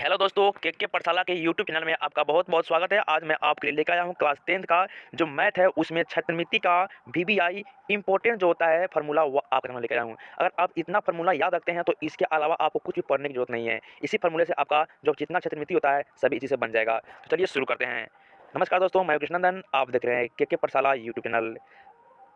Hello दोस्तों, के पाठशाला के यूट्यूब चैनल में आपका बहुत-बहुत स्वागत है। आज मैं आपके लिए लेकर आया हूँ क्लास 10th का जो मैथ है उसमें क्षत्रमिति का वीबीआई इम्पोर्टेंट जो होता है फार्मूला वो आपके सामने लेकर आया हूँ। अगर आप इतना फार्मूला याद रखते हैं तो इसके अलावा आपको कुछ भी पढ़ने की जरूरत नहीं है। इसी फार्मूले से आपका जो जितना क्षत्रमिति होता है सभी इसी से बन जाएगा। तो चलिए शुरू करते हैं। नमस्कार दोस्तों, मैं कृष्णनंदन, आप देख रहे हैं के पाठशाला यूट्यूब चैनल।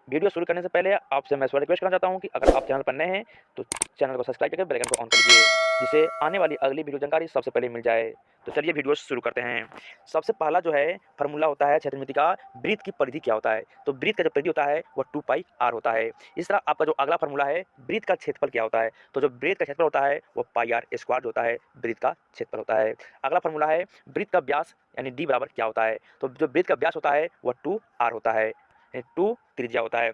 वीडियो शुरू करने से पहले आपसे मैं रिक्वेस्ट करना चाहता हूं कि अगर आप चैनल पर नए हैं तो चैनल को सब्सक्राइब करके बेल आइकन को ऑन कर लीजिए, जिससे आने वाली अगली वीडियो जानकारी सबसे पहले मिल जाए। तो चलिए वीडियो शुरू करते हैं। सबसे पहला जो है फार्मूला होता है क्षत्रमिति का, वृत्त की परिधि क्या होता है। तो वृत्त का जो परिधि होता है वो 2πr होता है। इस तरह आपका जो अगला फार्मूला है वृत्त का क्षेत्रफल क्या होता है। तो जो वृत्त का क्षेत्रफल होता है वो πr² होता है, वृत्त का क्षेत्रफल होता है। अगला फार्मूला है वृत्त का व्यास यानी d बराबर क्या होता है। तो जो वृत्त का व्यास होता है वो 2r होता है, 2 त्रिज्या होता है।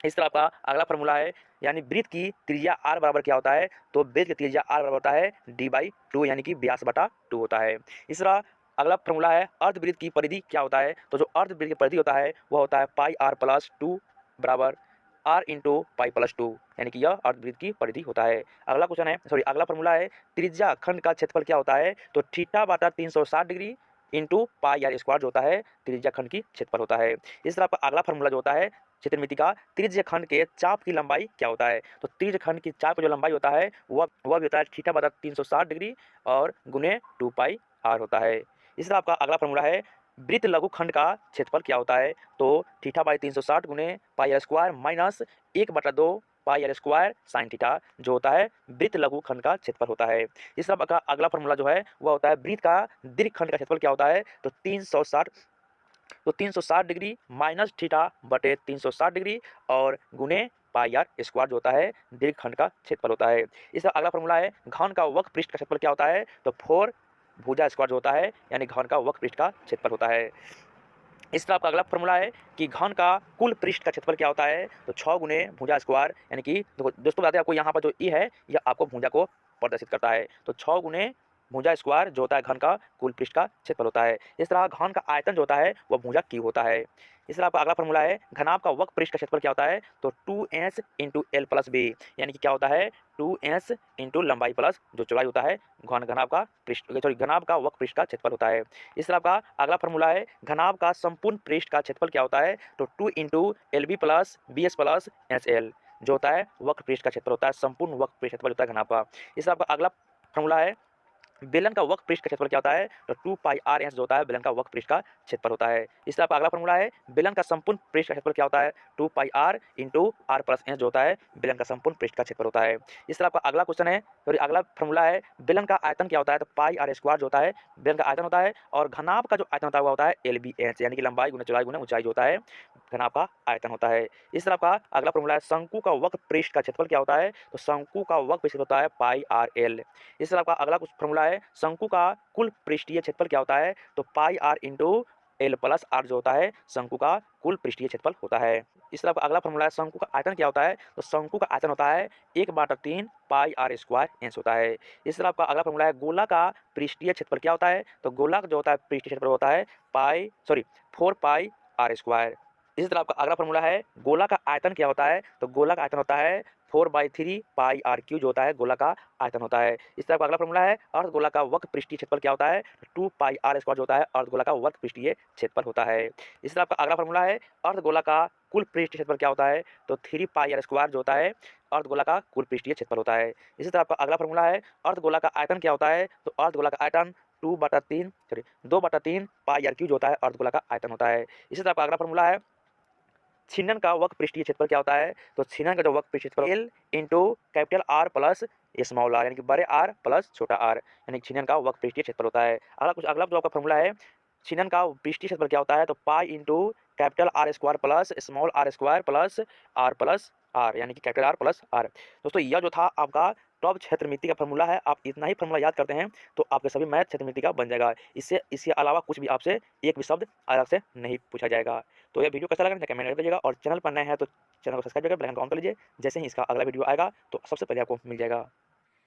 इस तरह आपका अगला फार्मूला है यानी वृत्त की त्रिज्या r बराबर क्या होता है। तो वृत्त की त्रिज्या r बराबर होता है d/2 यानी कि व्यास बटा 2 होता है। इस तरह अगला फार्मूला है अर्धवृत्त की परिधि क्या होता है। तो जो अर्धवृत्त की परिधि होता है वह होता है πr+2 बराबर r इंटू π+2 यानी कि यह अर्धवृत्त की परिधि होता है। अगला क्वेश्चन है अगला फार्मूला है त्रिज्या खंड का क्षेत्रफल क्या होता है। तो θ/360 डिग्री इंटू πr² जो होता है त्रिज्या खंड की क्षेत्रफल होता है। इस तरह आपका अगला फार्मूला जो होता है क्षत्रमिति का त्रिज्य खंड के चाप की लंबाई क्या होता है। तो त्रिज्य खंड की चाप की जो लंबाई होता है वह भी होता है θ/360 डिग्री और गुने 2πr होता है। इस तरह आपका अगला फार्मूला है वृत्त लघु खंड का क्षेत्रफल क्या होता है। तो θ/360 गुने πr² minus 1/2 πr² sin theta जो होता है वृत्त लघु खंड का क्षेत्रफल होता है। इस तरह का अगला फार्मूला जो है वह होता है वृत्त का दीर्घ खंड का क्षेत्रफल क्या होता है। तो 360 डिग्री माइनस θ/360 डिग्री और गुने πr² जो होता है दीर्घ खंड का क्षेत्रफल होता है। इस तरह अगला फार्मूला है घन का वक्र पृष्ठ का क्षेत्रफल क्या होता है। तो 4 भुजा² जो होता है यानी घन का वक्र पृष्ठ का क्षेत्रफल होता है। इस तरह आपका अगला फार्मूला है कि घन का कुल पृष्ठ का क्षेत्रफल क्या होता है। तो 6 गुने भुजा² यानी कि दोस्तों बताते हैं आपको यहाँ पर जो ई है यह आपको भुजा को प्रदर्शित करता है। तो 6 गुने भुजा² जो होता है घन का कुल पृष्ठ का क्षेत्रफल होता है। इस तरह घन का आयतन जो होता है वह भुजा क्यू होता है। इस तरह आपका अगला फार्मूला है घनाभ का वक्र पृष्ठ का क्षेत्रफल क्या होता है। तो 2s into l plus B यानी कि क्या होता है 2s इंटू लंबाई प्लस जो चौड़ाई होता है घनाभ का घनाभ का वक्र पृष्ठ का क्षेत्रफल होता है। इस तरह आपका अगला फार्मूला है घनाभ का संपूर्ण पृष्ठ का क्षेत्रफल क्या होता है। तो 2 into LB plus BS plus HL जो होता है वक्र पृष्ठ का क्षेत्रफल होता है, संपूर्ण वक्र पृष्ठ क्षेत्रफल होता है घनाभ का। इस तरह आपका अगला फार्मूला है बेलन का वक्र पृष्ठ का क्षेत्रफल क्या होता है। तो 2πr जो होता है बेलन का वक्र पृष्ठ का क्षेत्रफल होता है। इस तरह आपका अगला फार्मूला है बेलन का संपूर्ण पृष्ठ का क्षेत्रफल क्या होता है। 2πr into r plus S जो होता है बेलन का संपूर्ण पृष्ठ का क्षेत्रफल होता है। इस तरह आपका अगला क्वेश्चन है अगला फार्मूला है बेलन का आयतन क्या होता है। तो πr² जो होता है बेलन का आयतन होता है और घनाभ का जो आयतन होता है वह होता है LBH यानी कि लंबाई गुना चौड़ाई गुना ऊंचाई जो होता है घनाभ का आयतन होता है। इस तरह का अगला फार्मूला है शंकु का वक्र पृष्ठ का क्षेत्रफल क्या होता है। तो शंकु का वक्र पृष्ठ होता है πrl। इस तरह का अगला कुछ फार्मूला है शंकु का कुल पृष्ठीय क्षेत्रफल क्या होता है। तो πr into l plus are जो होता है शंकु का कुल पृष्ठीय क्षेत्रफल होता है। इस तरह अगला फार्मूला है शंकु का आयतन क्या होता है। तो शंकु का आयतन होता है 1/3 πr² इंच होता है। इस तरह आपका अगला फार्मूला है गोला का पृष्ठीय क्षेत्रफल क्या होता है। तो गोला जो होता है पृष्ठीय क्षेत्रफल होता है 4πr²। इसी तरह आपका अगला फार्मूला है गोला का आयतन क्या होता है। तो गोला का आयतन होता है 4/3 πr³ जो होता है गोला का आयतन होता है। इस तरह का अगला फार्मूला है अर्धगोला का वक्र पृष्ठीय क्षेत्रफल क्या होता है। 2πr² जो होता है अर्धगोला का वक्र पृष्ठीय क्षेत्रफल होता है। इस तरह आपका अगला फार्मूला है अर्धगोला का कुल पृष्ठीय क्षेत्रफल क्या होता है। तो 3πr² जो होता है अर्धगोला का कुल पृष्ठीय क्षेत्रफल होता है। इसी तरह आपका अगला फार्मूला है अर्धगोला का आयतन क्या होता है। तो अर्धगोला का आयतन 2/3 πr³ जो होता है अर्धगोला का आयतन होता है। इसी तरह आपका अगला फार्मूला है छिन्नन का वक्र पृष्ठीय क्षेत्रफल क्या होता है। तो छिन्नन का जो वक्र पृष्ठीय क्षेत्रफल L into capital R plus small r यानी कि बड़े r प्लस छोटा r यानी छिन्नन का वक्र पृष्ठीय क्षेत्रफल होता है। अगला जो आपका फार्मूला है छिन्नन का पृष्ठीय क्षेत्रफल क्या होता है। तो pi into capital R² plus small r² plus r यानी कि कैपिटल R प्लस r। दोस्तों यह जो था आपका टॉप क्षेत्रमिति का फार्मूला है। आप इतना ही फार्मूला याद करते हैं तो आपके सभी मैथ क्षेत्रमिति का बन जाएगा। इसके अलावा कुछ भी आपसे एक भी शब्द अलग से नहीं पूछा जाएगा। तो यह वीडियो कैसा लगा नीचे कमेंट कर दीजिएगा और चैनल पर नए हैं तो चैनल को सब्सक्राइब करके बेल आइकन को ऑन कर लीजिए। जैसे ही इसका अगला वीडियो आएगा तो सबसे पहले आपको मिल जाएगा।